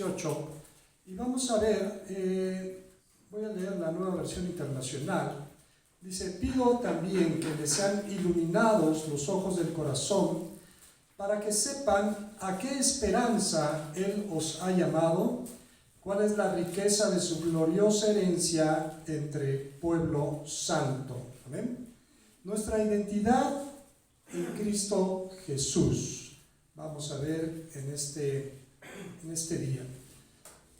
18, y vamos a ver, voy a leer la Nueva Versión Internacional. Dice: pido también que les sean iluminados los ojos del corazón, para que sepan a qué esperanza Él os ha llamado, cuál es la riqueza de su gloriosa herencia entre pueblo santo. ¿Amén? Nuestra identidad en Cristo Jesús. Vamos a ver en este día.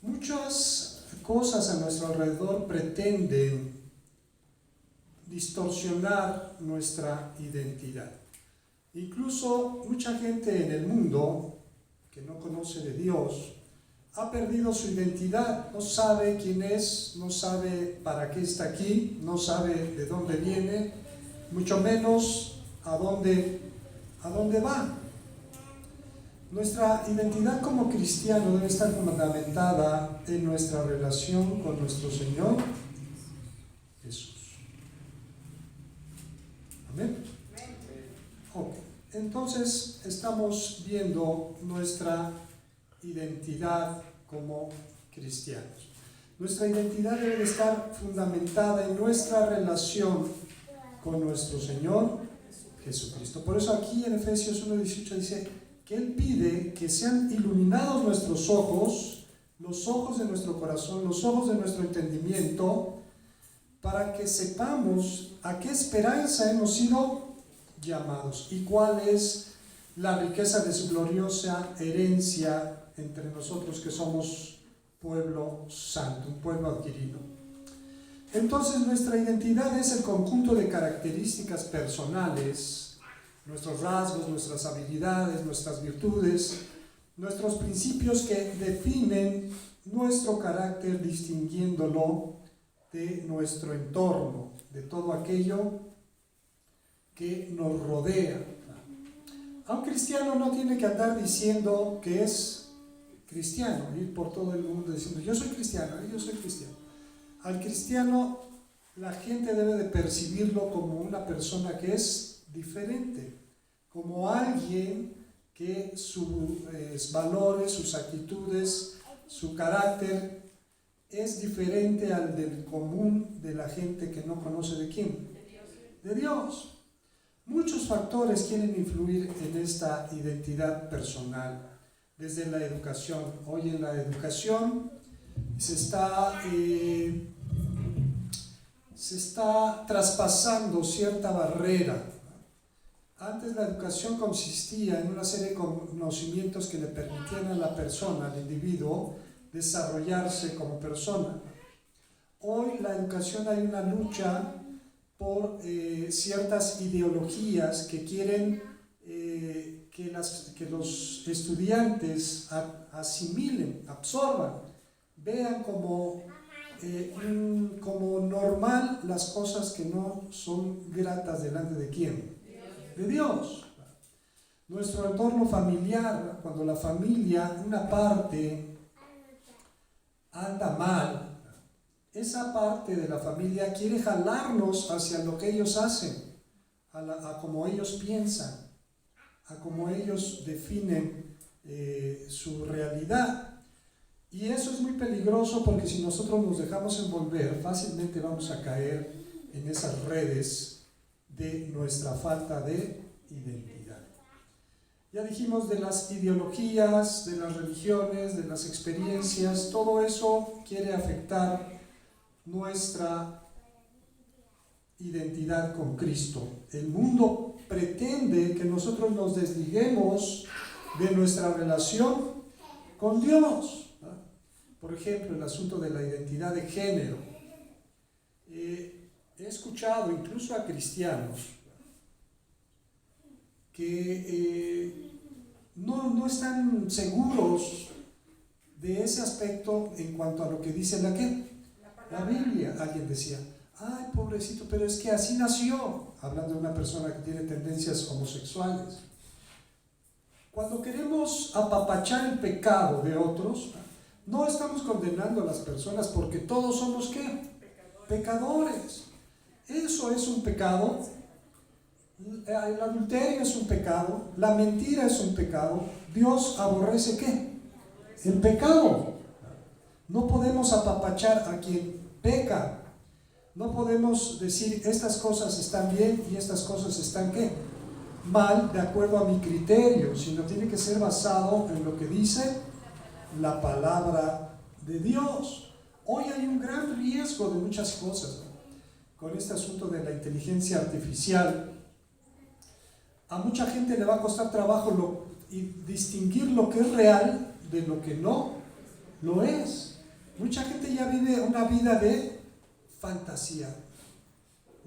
Muchas cosas a nuestro alrededor pretenden distorsionar nuestra identidad. Incluso mucha gente en el mundo que no conoce de Dios ha perdido su identidad, no sabe quién es, no sabe para qué está aquí, no sabe de dónde viene, mucho menos a dónde va. Nuestra identidad como cristiano debe estar fundamentada en nuestra relación con nuestro Señor Jesús. Amén. Okay. Entonces estamos viendo nuestra identidad como cristianos. Nuestra identidad debe estar fundamentada en nuestra relación con nuestro Señor Jesucristo. Por eso aquí en Efesios 1:18 dice que Él pide que sean iluminados nuestros ojos, los ojos de nuestro corazón, los ojos de nuestro entendimiento, para que sepamos a qué esperanza hemos sido llamados y cuál es la riqueza de su gloriosa herencia entre nosotros que somos pueblo santo, un pueblo adquirido. Entonces nuestra identidad es el conjunto de características personales, nuestros rasgos, nuestras habilidades, nuestras virtudes, nuestros principios que definen nuestro carácter distinguiéndolo de nuestro entorno, de todo aquello que nos rodea. A un cristiano no tiene que andar diciendo que es cristiano, ir por todo el mundo diciendo yo soy cristiano, yo soy cristiano. Al cristiano la gente debe de percibirlo como una persona que es diferente, como alguien que sus valores, sus actitudes, su carácter es diferente al del común de la gente que no conoce de quién, de Dios. Muchos factores quieren influir en esta identidad personal, desde la educación. Hoy en la educación se está traspasando cierta barrera. Antes la educación consistía en una serie de conocimientos que le permitían a la persona, al individuo, desarrollarse como persona. Hoy la educación hay una lucha por ciertas ideologías que quieren que los estudiantes asimilen, absorban, vean como normal las cosas que no son gratas delante de ¿quién? De Dios. Nuestro entorno familiar, cuando la familia, una parte anda mal, esa parte de la familia quiere jalarnos hacia lo que ellos hacen, a como ellos piensan, a como ellos definen su realidad. Y eso es muy peligroso porque si nosotros nos dejamos envolver, fácilmente vamos a caer en esas redes de nuestra falta de identidad. Ya dijimos de las ideologías, de las religiones, de las experiencias, todo eso quiere afectar nuestra identidad con Cristo. El mundo pretende que nosotros nos desliguemos de nuestra relación con Dios. Por ejemplo, el asunto de la identidad de género. He escuchado incluso a cristianos que no están seguros de ese aspecto en cuanto a lo que dice la Biblia. Alguien decía, ay, pobrecito, pero es que así nació, hablando de una persona que tiene tendencias homosexuales. Cuando queremos apapachar el pecado de otros, no estamos condenando a las personas porque todos somos ¿qué? Pecadores. Eso es un pecado. El adulterio es un pecado. La mentira es un pecado. Dios aborrece ¿qué? el pecado. No podemos apapachar a quien peca. No podemos decir estas cosas están bien y estas cosas están ¿qué? Mal, de acuerdo a mi criterio, sino tiene que ser basado en lo que dice la palabra de Dios. Hoy hay un gran riesgo de muchas cosas, ¿no? Con este asunto de la inteligencia artificial. A mucha gente le va a costar trabajo distinguir lo que es real de lo que no lo es. Mucha gente ya vive una vida de fantasía.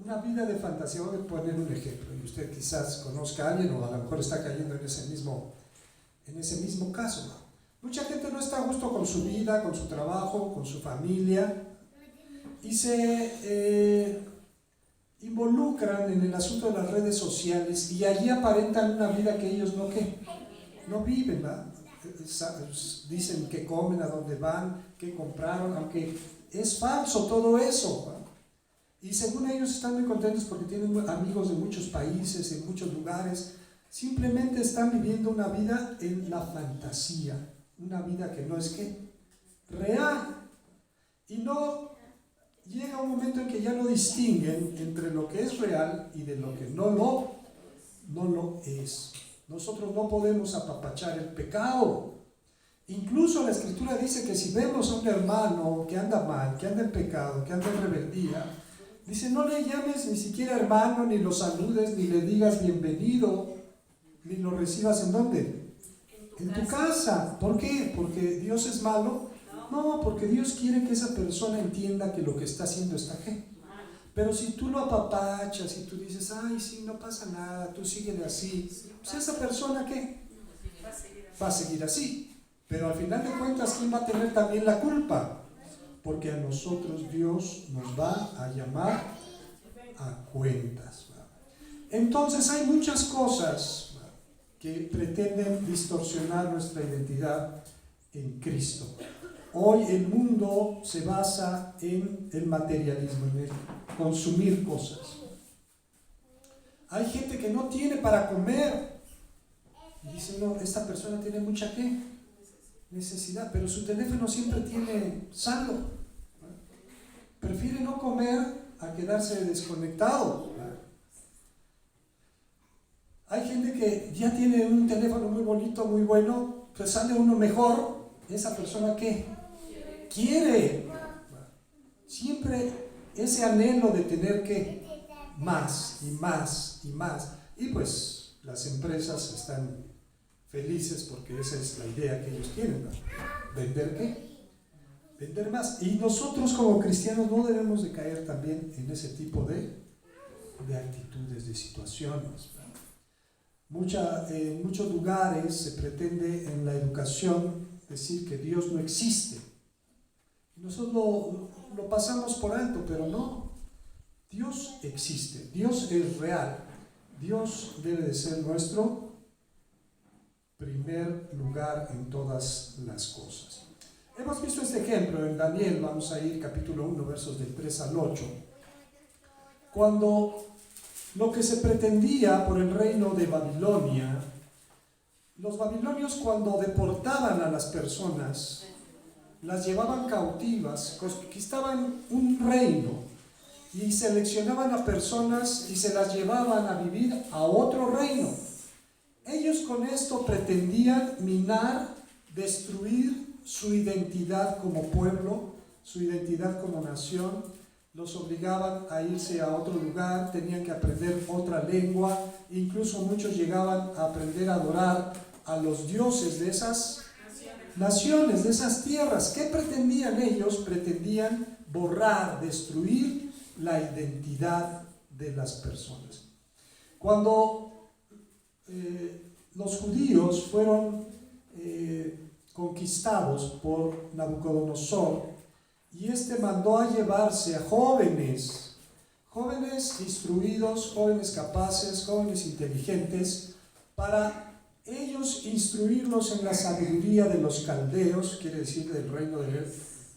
Una vida de fantasía. Voy a poner un ejemplo y usted quizás conozca a alguien o a lo mejor está cayendo en ese mismo caso, ¿no? Mucha gente no está a gusto con su vida, con su trabajo, con su familia y se involucran en el asunto de las redes sociales y allí aparentan una vida que ellos no viven, ¿verdad? Dicen que comen, a dónde van, qué compraron, aunque es falso todo eso, ¿verdad? Y según ellos están muy contentos porque tienen amigos de muchos países, en muchos lugares. Simplemente están viviendo una vida en la fantasía, una vida que no es real. Y no llega un momento en que ya no distinguen entre lo que es real y de lo que no lo es. Nosotros no podemos apapachar el pecado. Incluso la Escritura dice que si vemos a un hermano que anda mal, que anda en pecado, que anda en rebeldía, dice, no le llames ni siquiera hermano, ni lo saludes, ni le digas bienvenido, ni lo recibas ¿en dónde? En tu casa. ¿Por qué? ¿Porque Dios es malo? No, porque Dios quiere que esa persona entienda que lo que está haciendo está ¿qué? Pero si tú lo apapachas y tú dices, ay, sí, no pasa nada, tú síguele así, pues esa persona ¿qué? Va a seguir así. Pero al final de cuentas, ¿quién va a tener también la culpa? Porque a nosotros Dios nos va a llamar a cuentas. Entonces hay muchas cosas que pretenden distorsionar nuestra identidad en Cristo. Hoy el mundo se basa en el materialismo, en el consumir cosas. Hay gente que no tiene para comer y dice, no, esta persona tiene mucha necesidad, pero su teléfono siempre tiene saldo. Prefiere no comer a quedarse desconectado. Hay gente que ya tiene un teléfono muy bonito, muy bueno, pues sale uno mejor. Esa persona ¿qué? Quiere. Siempre ese anhelo de tener ¿qué? Más y más y más. Y pues las empresas están felices porque esa es la idea que ellos tienen, ¿no? ¿Vender qué? Vender más. Y nosotros como cristianos no debemos de caer también en ese tipo de actitudes, de situaciones. En muchos lugares se pretende en la educación decir que Dios no existe. Y nosotros lo pasamos por alto, pero no. Dios existe, Dios es real. Dios debe de ser nuestro primer lugar en todas las cosas. Hemos visto este ejemplo en Daniel, vamos a ir capítulo 1, versos del 3 al 8, cuando lo que se pretendía por el reino de Babilonia, los babilonios cuando deportaban a las personas, las llevaban cautivas, conquistaban un reino y seleccionaban a personas y se las llevaban a vivir a otro reino. Ellos con esto pretendían minar, destruir su identidad como pueblo, su identidad como nación. Los obligaban a irse a otro lugar, tenían que aprender otra lengua, incluso muchos llegaban a aprender a adorar a los dioses de esas naciones, de esas tierras. ¿Qué pretendían ellos? Pretendían borrar, destruir la identidad de las personas. Cuando los judíos fueron conquistados por Nabucodonosor, y este mandó a llevarse a jóvenes instruidos, jóvenes capaces, jóvenes inteligentes, para ellos instruirlos en la sabiduría de los caldeos, quiere decir del reino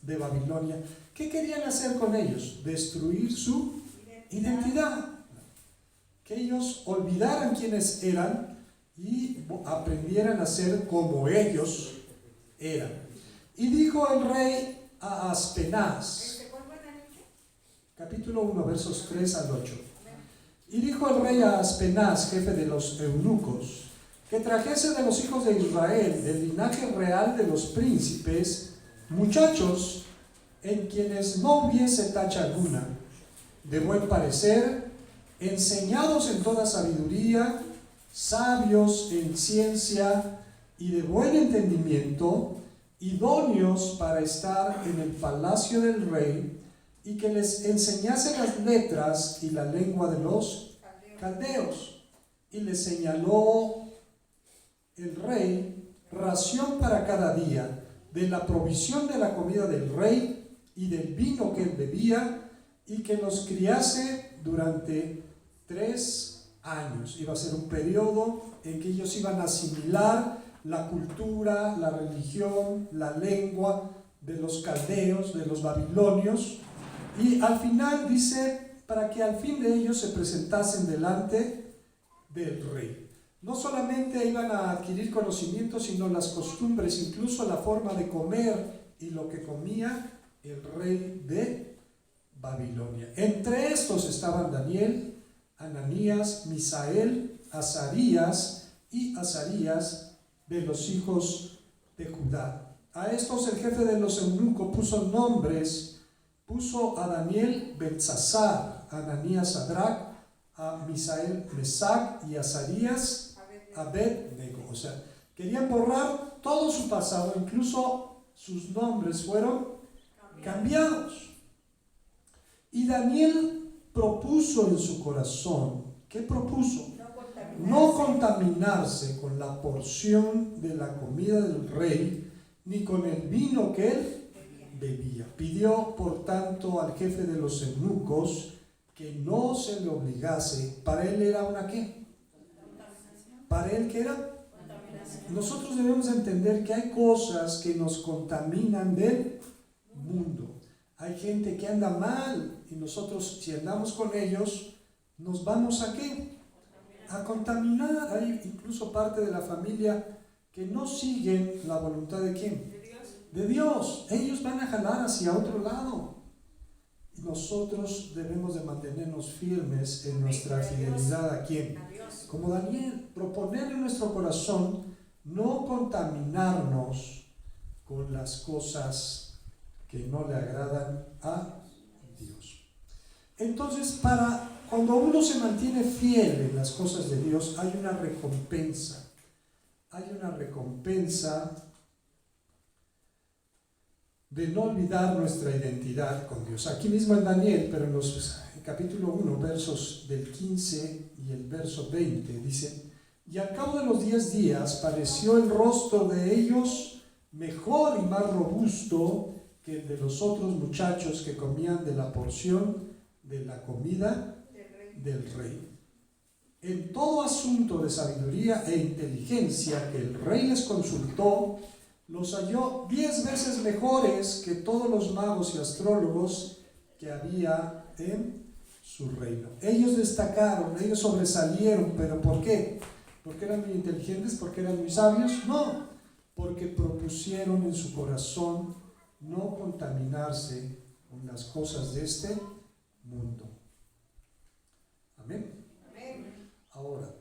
de Babilonia. ¿Qué querían hacer con ellos? Destruir su identidad. Que ellos olvidaran quiénes eran y aprendieran a ser como ellos eran. Y dijo el rey a Aspenaz, capítulo 1, versos 3 al 8. Y dijo el rey a Aspenaz, jefe de los eunucos, que trajese de los hijos de Israel, del linaje real de los príncipes, muchachos en quienes no hubiese tacha alguna, de buen parecer, enseñados en toda sabiduría, sabios en ciencia y de buen entendimiento, idóneos para estar en el palacio del rey, y que les enseñase las letras y la lengua de los caldeos. Y les señaló el rey ración para cada día, de la provisión de la comida del rey y del vino que él bebía, y que los criase durante 3 años. Iba a ser un periodo en que ellos iban a asimilar la cultura, la religión, la lengua de los caldeos, de los babilonios, y al final dice, para que al fin de ellos se presentasen delante del rey. No solamente iban a adquirir conocimientos, sino las costumbres, incluso la forma de comer y lo que comía el rey de Babilonia. Entre estos estaban Daniel, Ananías, Misael, Azarías y Azarías de los hijos de Judá. A estos el jefe de los eunucos puso a Daniel Beltsasar, a Ananías Sadrach, a Misael Mesac y a Azarías Abed-nego. O sea, querían borrar todo su pasado, incluso sus nombres fueron cambiados. Y Daniel propuso en su corazón, ¿qué propuso? No contaminarse con la porción de la comida del rey, ni con el vino que él bebía. Pidió, por tanto, al jefe de los eunucos que no se le obligase. Para él era una ¿qué? Para él ¿qué era? Nosotros debemos entender que hay cosas que nos contaminan del mundo. Hay gente que anda mal y nosotros, si andamos con ellos, nos vamos a ¿qué? A contaminar. Hay incluso parte de la familia que no siguen la voluntad de ¿quién? De Dios. Ellos van a jalar hacia otro lado. Y nosotros debemos de mantenernos firmes en nuestra fidelidad ¿a quién? Como Daniel, proponer en nuestro corazón no contaminarnos con las cosas que no le agradan a Dios. Entonces, cuando uno se mantiene fiel en las cosas de Dios, hay una recompensa. Hay una recompensa de no olvidar nuestra identidad con Dios. Aquí mismo en Daniel, pero en el capítulo 1, versos del 15 y el verso 20, dice: y al cabo de los 10 días pareció el rostro de ellos mejor y más robusto que el de los otros muchachos que comían de la porción de la comida del rey. En todo asunto de sabiduría e inteligencia que el rey les consultó, los halló 10 veces mejores que todos los magos y astrólogos que había en su reino. Ellos destacaron, ellos sobresalieron, pero ¿por qué? ¿Porque eran muy inteligentes? ¿Porque eran muy sabios? No, porque propusieron en su corazón no contaminarse con las cosas de este mundo. Amén. Ahora,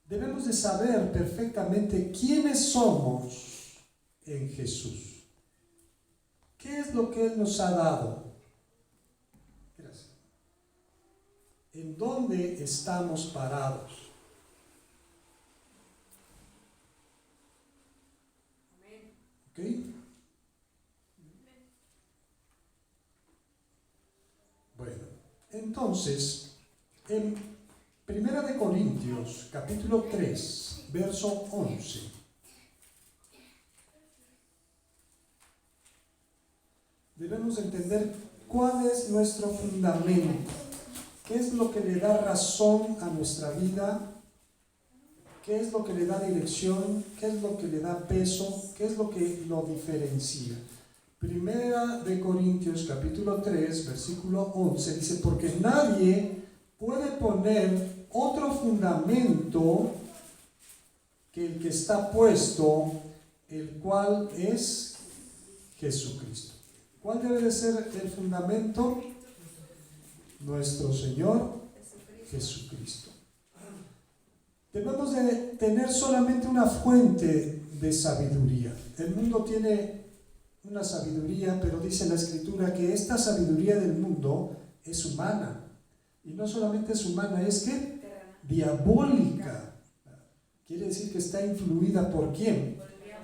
debemos de saber perfectamente quiénes somos en Jesús. ¿Qué es lo que Él nos ha dado? Gracias. ¿En dónde estamos parados? ¿Ok? Bueno, entonces, en 1 Corintios, capítulo 3, verso 11. Debemos entender cuál es nuestro fundamento, qué es lo que le da razón a nuestra vida, qué es lo que le da dirección, qué es lo que le da peso, qué es lo que lo diferencia. 1 Corintios, capítulo 3, versículo 11, dice: porque nadie puede poner otro fundamento que el que está puesto, cual es Jesucristo. ¿Cuál debe de ser el fundamento? Nuestro Señor Jesucristo. Debemos de tener solamente una fuente de sabiduría. El mundo tiene una sabiduría, pero dice la Escritura que esta sabiduría del mundo es humana. Y no solamente es humana, es que diabólica. Quiere decir que está influida ¿por quién?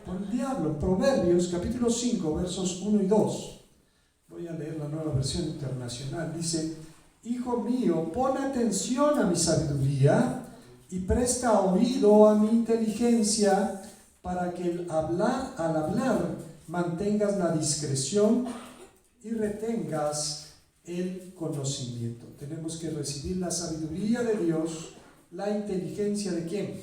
Por el diablo. Proverbios capítulo 5, versos 1 y 2. Voy a leer la Nueva Versión Internacional. Dice: Hijo mío, pon atención a mi sabiduría y presta oído a mi inteligencia, para que al hablar mantengas la discreción y retengas el conocimiento. Tenemos que recibir la sabiduría de Dios, la inteligencia ¿de quién?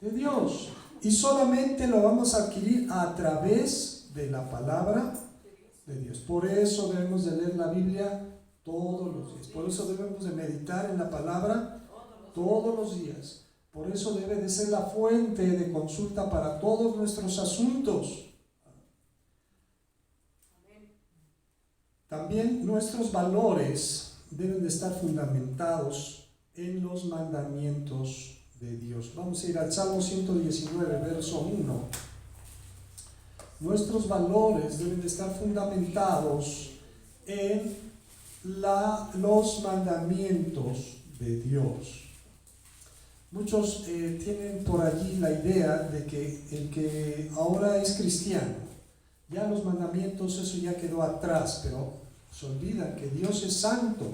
De Dios. Y solamente lo vamos a adquirir a través de la palabra de Dios. Por eso debemos de leer la Biblia todos los días. Por eso debemos de meditar en la palabra todos los días. Por eso debe de ser la fuente de consulta para todos nuestros asuntos. También nuestros valores deben de estar fundamentados en los mandamientos de Dios. Vamos a ir al Salmo 119, verso 1. Nuestros valores deben de estar fundamentados en los mandamientos de Dios. Muchos tienen por allí la idea de que el que ahora es cristiano, ya los mandamientos, eso ya quedó atrás, pero se olvidan que Dios es santo,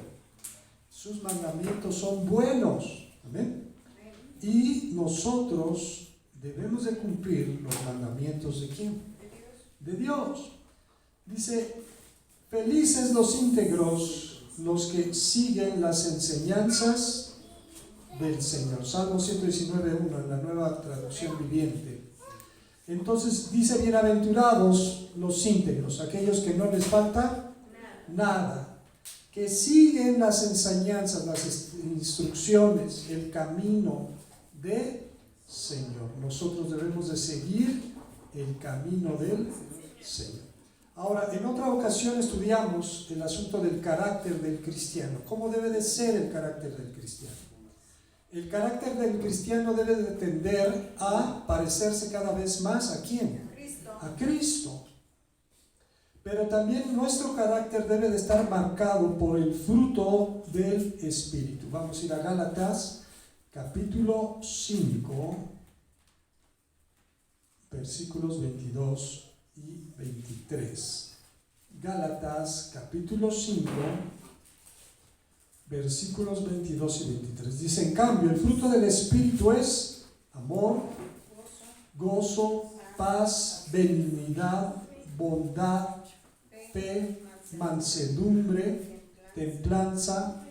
sus mandamientos son buenos, amén. Y nosotros debemos de cumplir los mandamientos ¿de quién? De Dios. Dice: felices los íntegros, los que siguen las enseñanzas del Señor. Salmo 119.1 en la Nueva Traducción Viviente. Entonces dice: bienaventurados los íntegros, aquellos que no les falta nada, que siguen las enseñanzas, las instrucciones, el camino del Señor. Nosotros debemos de seguir el camino del Señor. Ahora, en otra ocasión estudiamos el asunto del carácter del cristiano. ¿Cómo debe de ser el carácter del cristiano? El carácter del cristiano debe de tender a parecerse cada vez más ¿a quién? A Cristo. Pero también nuestro carácter debe de estar marcado por el fruto del Espíritu. Vamos a ir a Gálatas capítulo 5, versículos 22 y 23. Gálatas capítulo 5, versículos 22 y 23. Dice: en cambio, el fruto del Espíritu es amor, gozo, paz, benignidad, bondad, fe, mansedumbre, templanza.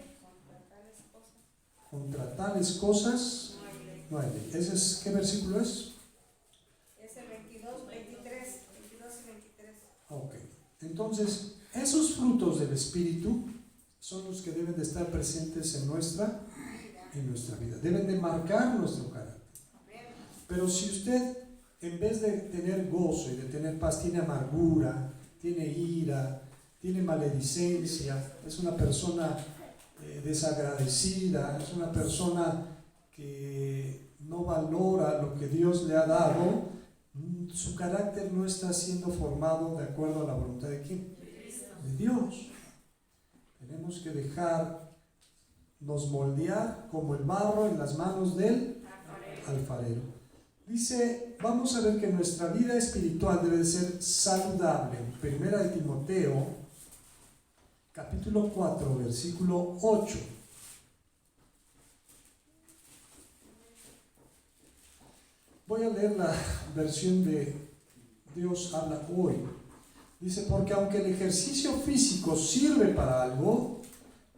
Contra tales cosas no hay ley. ¿Ese es qué versículo es? Es el 22, 23, 22 y 23. Ok. Entonces, esos frutos del Espíritu son los que deben de estar presentes en nuestra vida. Deben de marcar nuestro carácter. Pero si usted, en vez de tener gozo y de tener paz, tiene amargura, tiene ira, tiene maledicencia, es una persona desagradecida, es una persona que no valora lo que Dios le ha dado, su carácter no está siendo formado de acuerdo a la voluntad de ¿quién? De Dios. Tenemos que dejarnos moldear como el barro en las manos del alfarero. Dice, vamos a ver que nuestra vida espiritual debe de ser saludable. Primera de Timoteo, capítulo 4, versículo 8. Voy a leer la versión de Dios habla hoy. Dice: porque aunque el ejercicio físico sirve para algo,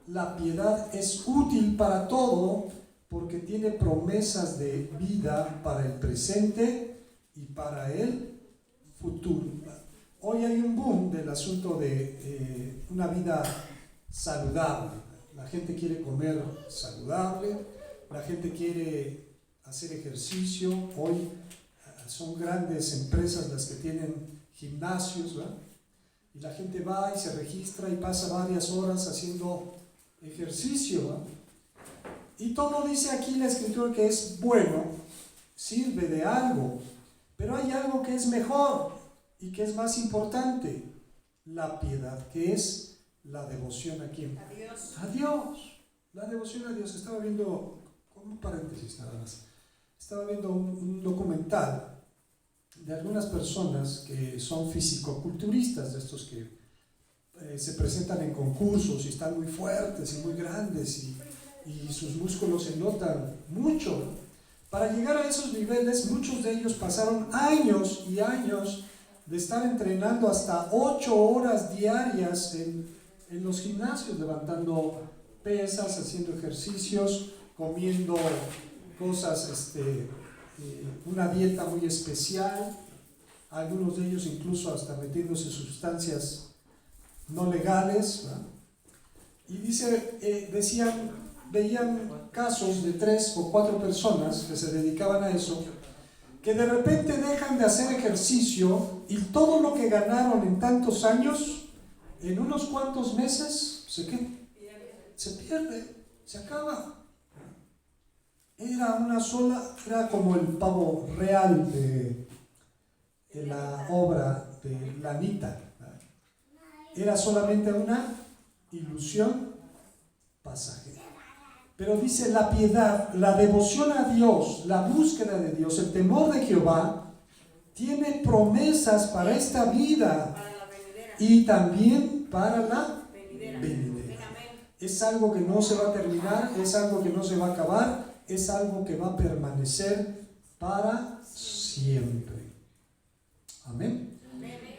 la piedad es útil para todo, porque tiene promesas de vida para el presente y para el futuro. Hoy hay un boom del asunto de una vida saludable. La gente quiere comer saludable, la gente quiere hacer ejercicio. Hoy son grandes empresas las que tienen gimnasios, ¿verdad? Y la gente va y se registra y pasa varias horas haciendo ejercicio, ¿verdad? Y todo dice aquí la Escritura que es bueno, sirve de algo, pero hay algo que es mejor y que es más importante, la piedad, que es la devoción a ¿quién? A Dios. A Dios, la devoción a Dios. Estaba viendo, como un paréntesis nada más, estaba viendo un documental de algunas personas que son fisicoculturistas, de estos que se presentan en concursos y están muy fuertes y muy grandes y sus músculos se notan mucho. Para llegar a esos niveles, muchos de ellos pasaron años y años de estar entrenando hasta 8 horas diarias en los gimnasios, levantando pesas, haciendo ejercicios, comiendo cosas, una dieta muy especial, algunos de ellos incluso hasta metiéndose sustancias no legales, ¿verdad? Y veían casos de 3 o 4 personas que se dedicaban a eso, que de repente dejan de hacer ejercicio y todo lo que ganaron en tantos años, en unos cuantos meses, se pierde, se acaba. Era como el pavo real de la obra de la Anita. Era solamente una ilusión pasajera. Pero dice la piedad, la devoción a Dios, la búsqueda de Dios, el temor de Jehová, tiene promesas para esta vida y también para la venidera. Es algo que no se va a terminar, es algo que no se va a acabar, es algo que va a permanecer para siempre. Amén.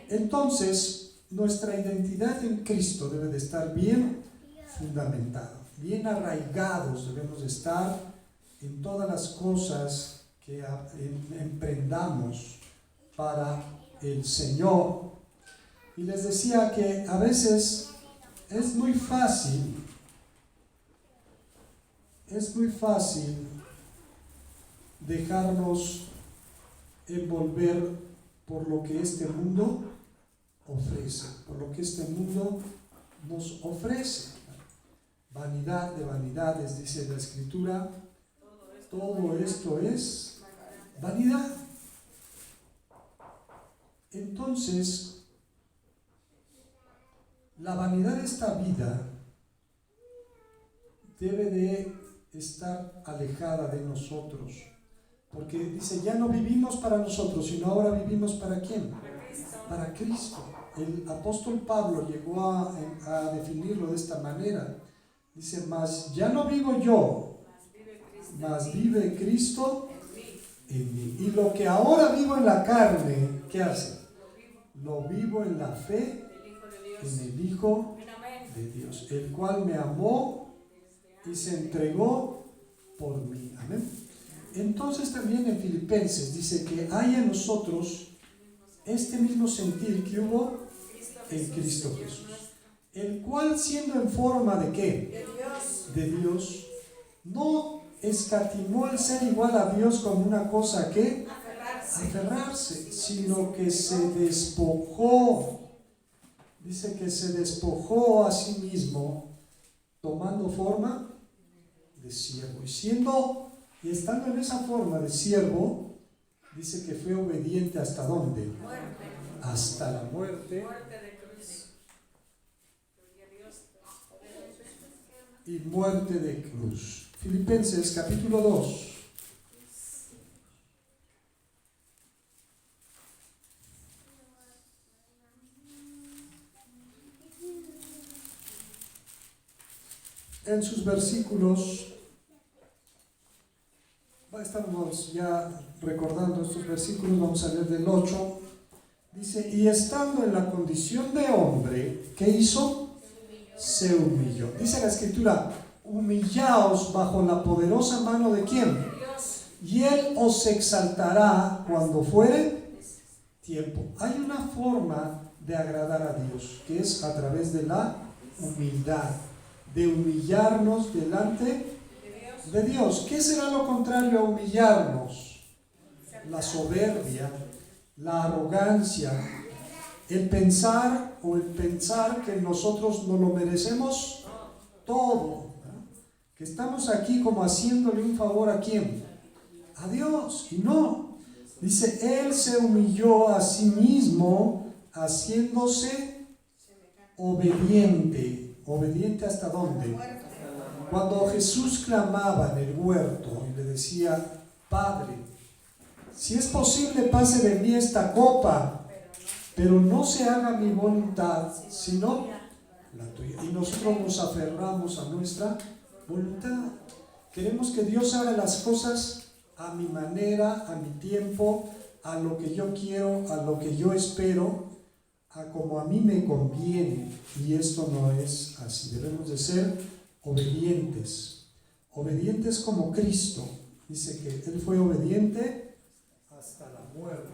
Entonces, nuestra identidad en Cristo debe de estar bien fundamentada, bien arraigados debemos de estar en todas las cosas que emprendamos para el Señor. Y les decía que a veces es muy fácil dejarnos envolver por lo que este mundo ofrece, por lo que este mundo nos ofrece. Vanidad de vanidades, dice la Escritura, todo esto es vanidad. Entonces, la vanidad de esta vida debe de estar alejada de nosotros, porque dice, ya no vivimos para nosotros, sino ahora vivimos ¿para quién? Para Cristo. El apóstol Pablo llegó a definirlo de esta manera. Dice, mas ya no vivo yo, mas vive Cristo en mí. Y lo que ahora vivo en la carne, ¿qué hace? Lo vivo en la fe en el Hijo de Dios, el cual me amó y se entregó por mí. Amén. Entonces también en Filipenses dice que hay en nosotros este mismo sentir que hubo en Cristo Jesús, el cual siendo en forma ¿de qué? De Dios, no escatimó el ser igual a Dios como una cosa que aferrarse, sino que se despojó. Dice que se despojó a sí mismo, tomando forma de siervo. Y estando en esa forma de siervo, dice que fue obediente ¿hasta dónde? Hasta la muerte. Y muerte de cruz. Filipenses capítulo 2. En sus versículos, estamos ya recordando estos versículos, vamos a leer del 8. Dice, y estando en la condición de hombre, ¿qué hizo? Se humilló. Dice la Escritura, humillaos bajo la poderosa mano ¿de quién? Y Él os exaltará cuando fuere tiempo. Hay una forma de agradar a Dios, que es a través de la humildad, de humillarnos delante de Dios. ¿Qué será lo contrario a humillarnos? La soberbia, la arrogancia, el pensar que nosotros no lo merecemos todo, ¿no? Que estamos aquí como haciéndole un favor ¿a quién? A Dios. Y no, dice, Él se humilló a sí mismo haciéndose obediente. ¿Obediente hasta dónde? Cuando Jesús clamaba en el huerto y le decía, Padre, si es posible pase de mí esta copa, pero no se haga mi voluntad, sino la tuya. Y nosotros nos aferramos a nuestra voluntad. Queremos que Dios haga las cosas a mi manera, a mi tiempo, a lo que yo quiero, a lo que yo espero, a como a mí me conviene. Y esto no es así. Debemos de ser obedientes. Obedientes como Cristo. Dice que Él fue obediente hasta la muerte.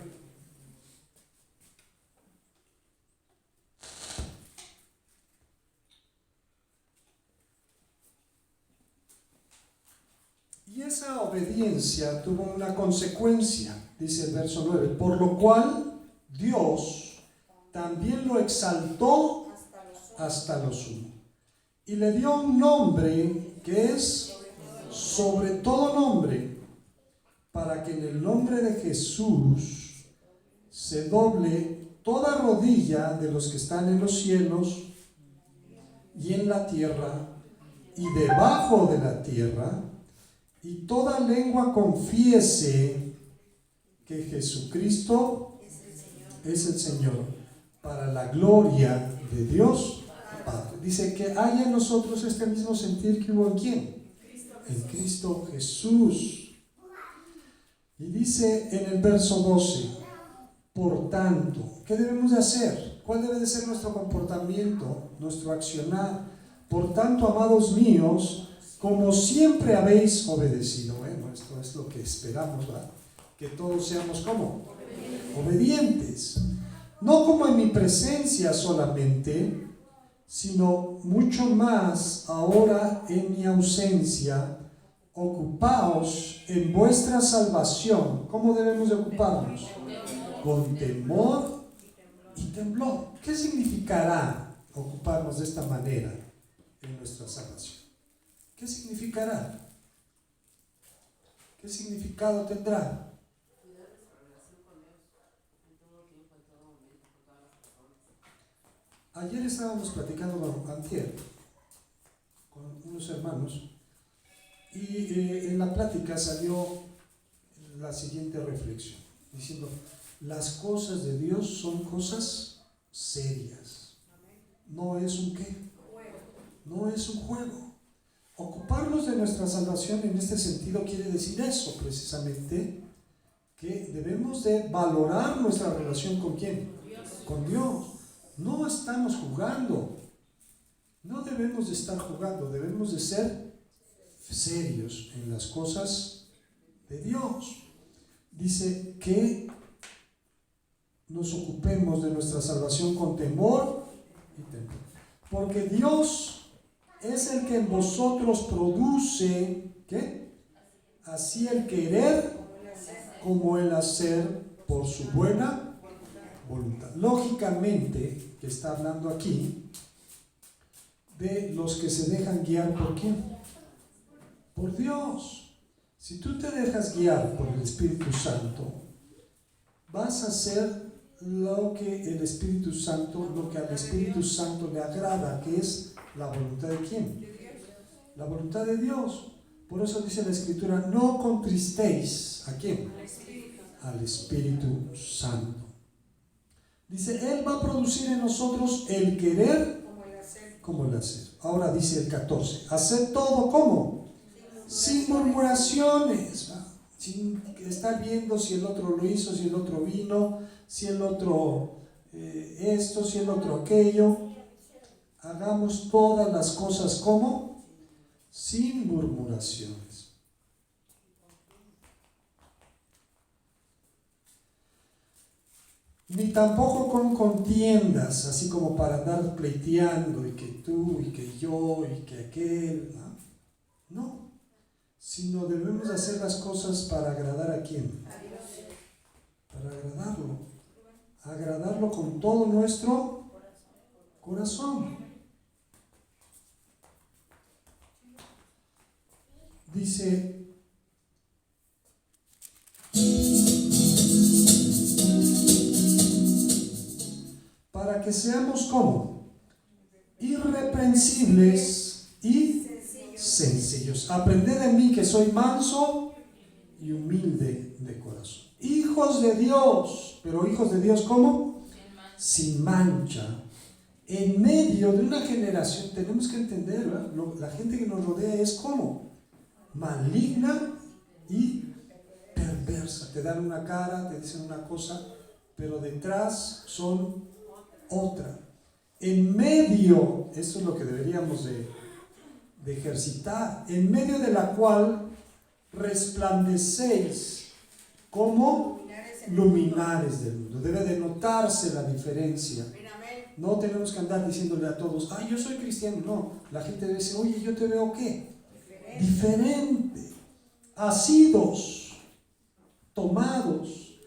Y esa obediencia tuvo una consecuencia, dice el verso 9, por lo cual Dios también lo exaltó hasta lo sumo y le dio un nombre que es sobre todo nombre, para que en el nombre de Jesús se doble toda rodilla de los que están en los cielos y en la tierra y debajo de la tierra, y toda lengua confiese que Jesucristo es el Señor, para la gloria de Dios Padre. Dice que haya en nosotros este mismo sentir que hubo en ¿quién? En Cristo Jesús. Y dice en el verso 12, por tanto, ¿qué debemos de hacer? ¿Cuál debe de ser nuestro comportamiento, nuestro accionar? Por tanto, amados míos, como siempre habéis obedecido. Bueno, esto es lo que esperamos, ¿verdad? Que todos seamos ¿cómo? Obedientes. No como en mi presencia solamente, sino mucho más ahora en mi ausencia. Ocupaos en vuestra salvación. ¿Cómo debemos de ocuparnos? Con temor y temblor. ¿Qué significará ocuparnos de esta manera en nuestra salvación? ¿Qué significará? ¿Qué significado tendrá? Ayer estábamos platicando antier con unos hermanos y en la plática salió la siguiente reflexión, diciendo, las cosas de Dios son cosas serias. No es un ¿qué? No es un juego. Ocuparnos de nuestra salvación en este sentido quiere decir eso, precisamente, que debemos de valorar nuestra relación ¿con quién? Con Dios. No estamos jugando. No debemos de estar jugando, debemos de ser serios en las cosas de Dios. Dice que nos ocupemos de nuestra salvación con temor y temor. Porque Dios es el que en vosotros produce, ¿qué? Así el querer como el hacer por su buena voluntad. Lógicamente, que está hablando aquí de los que se dejan guiar por quién? Por Dios. Si tú te dejas guiar por el Espíritu Santo, vas a hacer lo que el Espíritu Santo, lo que al Espíritu Santo le agrada, que es la voluntad de quién? La voluntad de Dios. Por eso dice la Escritura, no contristéis, ¿a quién? Al Espíritu Santo. Dice, Él va a producir en nosotros el querer como el hacer. Ahora dice el 14, hacer todo ¿cómo? Sin murmuraciones, ¿va? Sin estar viendo si el otro lo hizo, si el otro vino, si el otro esto, si el otro aquello. Hagamos todas las cosas ¿cómo? Sin murmuraciones. Ni tampoco con contiendas, así como para andar pleiteando y que tú y que yo y que aquel, no, sino debemos hacer las cosas para agradar ¿a quién? Para agradarlo agradarlo con todo nuestro corazón. Dice, para que seamos como irreprensibles y sencillos. Aprended de mí que soy manso y humilde de corazón. Hijos de Dios, pero hijos de Dios ¿cómo? Sin mancha. En medio de una generación, tenemos que entender, ¿verdad? La gente que nos rodea es como maligna y perversa. Te dan una cara, te dicen una cosa, pero detrás son otra. En medio, eso es lo que deberíamos de ejercitar, en medio de la cual resplandecéis como luminares del mundo. Debe de notarse la diferencia. No tenemos que andar diciéndole a todos, ay, yo soy cristiano. No, la gente debe decir, oye, yo te veo ¿qué? Diferente. Asidos, tomados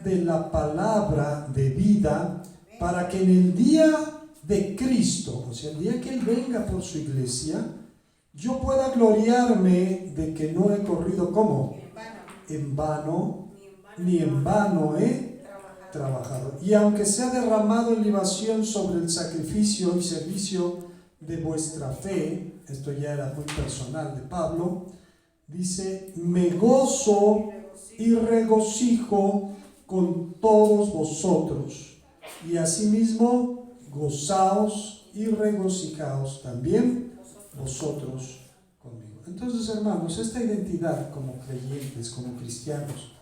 de la palabra de vida, para que en el día de Cristo, o sea, el día que Él venga por su iglesia, yo pueda gloriarme de que no he corrido ¿cómo? En vano, ni en vano he trabajado. Y aunque se ha derramado en libación sobre el sacrificio y servicio de vuestra fe, esto ya era muy personal de Pablo, dice, me gozo y regocijo con todos vosotros, y asimismo gozaos y regocijaos también vosotros conmigo. Entonces, hermanos, esta identidad como creyentes, como cristianos,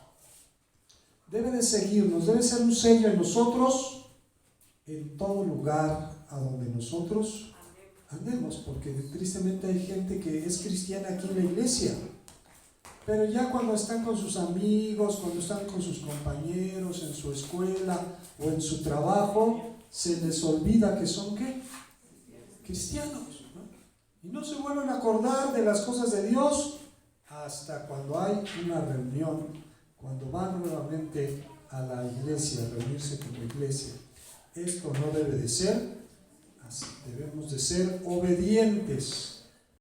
debe de seguirnos, debe ser un sello en nosotros, en todo lugar a donde nosotros andemos, porque tristemente hay gente que es cristiana aquí en la iglesia, pero ya cuando están con sus amigos, cuando están con sus compañeros, en su escuela o en su trabajo, se les olvida que son ¿qué? Cristianos, ¿no? Y no se vuelven a acordar de las cosas de Dios hasta cuando hay una reunión, cuando van nuevamente a la iglesia, a reunirse con la iglesia. Esto no debe de ser así. Debemos de ser obedientes